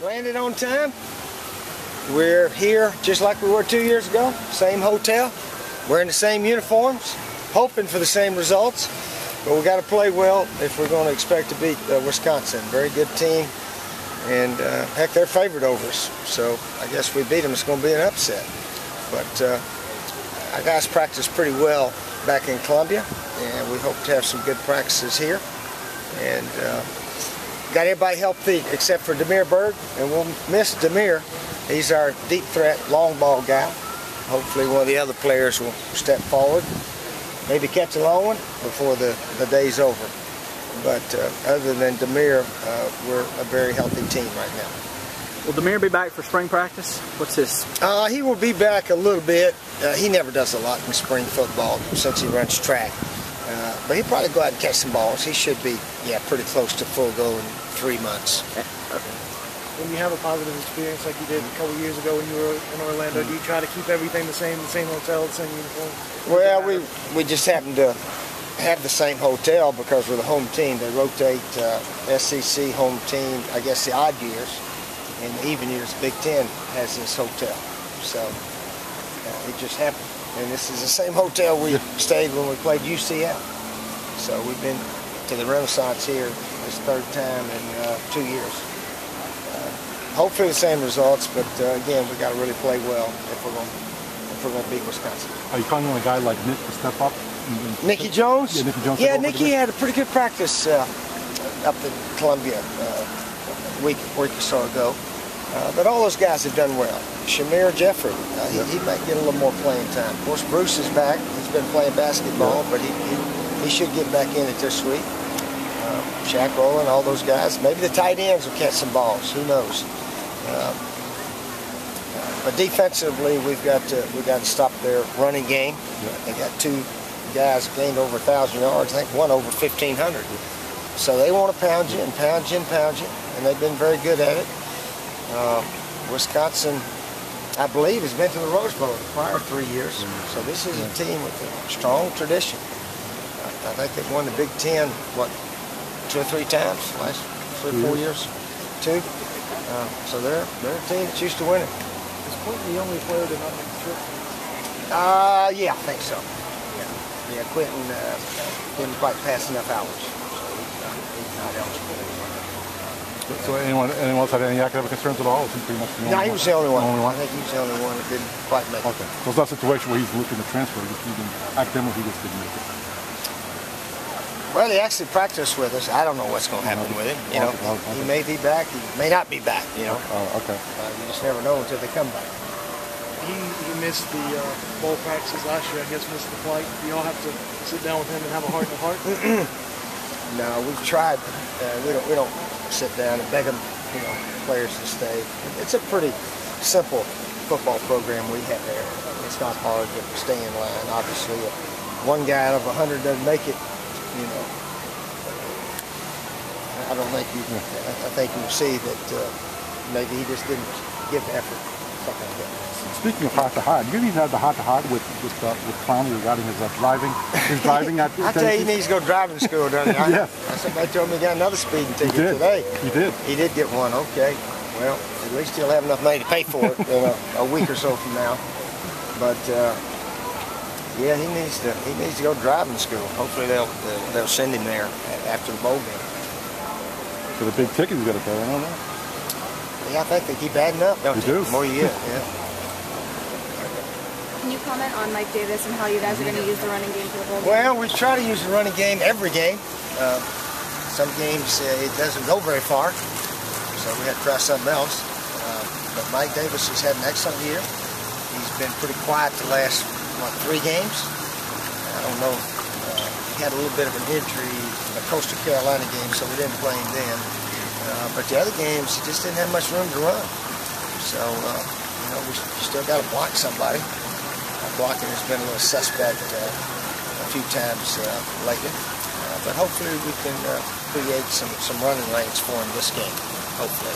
Landed on time. We're here just like we were 2 years ago. Same hotel. Wearing the same uniforms. Hoping for the same results. But we got to play well if we're going to expect to beat Wisconsin. Very good team. And heck, they're favored over us. So I guess if we beat them, it's going to be an upset. But our guys practiced pretty well back in Columbia. And we hope to have some good practices here. And got everybody healthy except for Demir Berg, and we'll miss Demir. He's our deep threat, long ball guy. Hopefully one of the other players will step forward, maybe catch a long one before the day's over. But other than Demir, we're a very healthy team right now. Will Demir be back for spring practice? What's his? He will be back a little bit. He never does a lot in spring football since he runs track. But he'll probably go out and catch some balls. He should be, pretty close to full go in 3 months. When you have a positive experience like you did a couple years ago when you were in Orlando, do you try to keep everything the same hotel, the same uniform? Well, we just happen to have the same hotel because we're the home team. They rotate SEC home team, I guess the odd years, and the even years, Big Ten has this hotel. So it just happened. And this is the same hotel we stayed when we played UCF. So we've been to the Renaissance here this third time in 2 years. Hopefully the same results, but again, we got to really play well if we're going to beat Wisconsin. Are you calling on a guy like Nick to step up? Nicky Jones? Yeah, Nicky Jones. Yeah, Nicky had a pretty good practice up in Columbia a week or so ago. But all those guys have done well. Shamir Jeffrey, he might get a little more playing time. Of course, Bruce is back. He's been playing basketball, but he should get back in it this week. Shaq Rowland, all those guys. Maybe the tight ends will catch some balls. Who knows? But defensively, we've got to stop their running game. They got 2 guys gained over 1,000 yards. I think one over 1,500. So they want to pound you and pound you and pound you, and they've been very good at it. Wisconsin, I believe, has been to the Rose Bowl the prior 3 years. So this is a team with a strong tradition. I think they've won the Big Ten, 2 or 3 times last 3 or 4 years? 2. So they're a team that's used to winning. Is Quentin the only player to not make the trip? Yeah, I think so. Yeah, Quentin didn't quite pass enough hours, so he's not eligible. So anyone else had any academic concerns at all? No, he was the only one. I think he was the only one that didn't quite make it. Okay. So it's not a situation where he's looking to transfer. Academically, he just didn't make it. Well, he actually practiced with us. I don't know what's going to happen with him. You know, he may be back. He may not be back. You know. Okay. You just never know until they come back. He missed the bowl practices last year. I guess missed the flight. Do y'all have to sit down with him and have a heart-to-heart? No, we've tried. We don't sit down and beg them, players to stay. It's a pretty simple football program we have there. It's not hard to stay in line. Obviously, if one guy out of 100 doesn't make it, I don't think I think you see that maybe he just didn't give the effort. Something like that. Speaking of heart-to-heart, you need to have the heart-to-heart with Clowney regarding his driving. His driving at I tell you, he needs to go to driving school, doesn't he? Yeah. Somebody told me he got another speeding ticket today. He did. He did get one. Okay. Well, at least he'll have enough money to pay for it a week or so from now. But yeah, he needs to go to driving school. Hopefully they'll send him there after the bowl game. For the big ticket he's got to pay, I don't know. Yeah, I think they keep adding up, don't they? The more you get, yeah. Can you comment on Mike Davis and how you guys are going to use the running game for the bowl game? Well, we try to use the running game every game. Some games it doesn't go very far, so we have to try something else. But Mike Davis has had an excellent year. He's been pretty quiet the last, 3 games. I don't know. He had a little bit of an injury in the Coastal Carolina game, so we didn't play him then. But the other games, he just didn't have much room to run. So, we still got to block somebody. Blocking has been a little suspect a few times lately. But hopefully we can create some running lanes for him this game. Hopefully.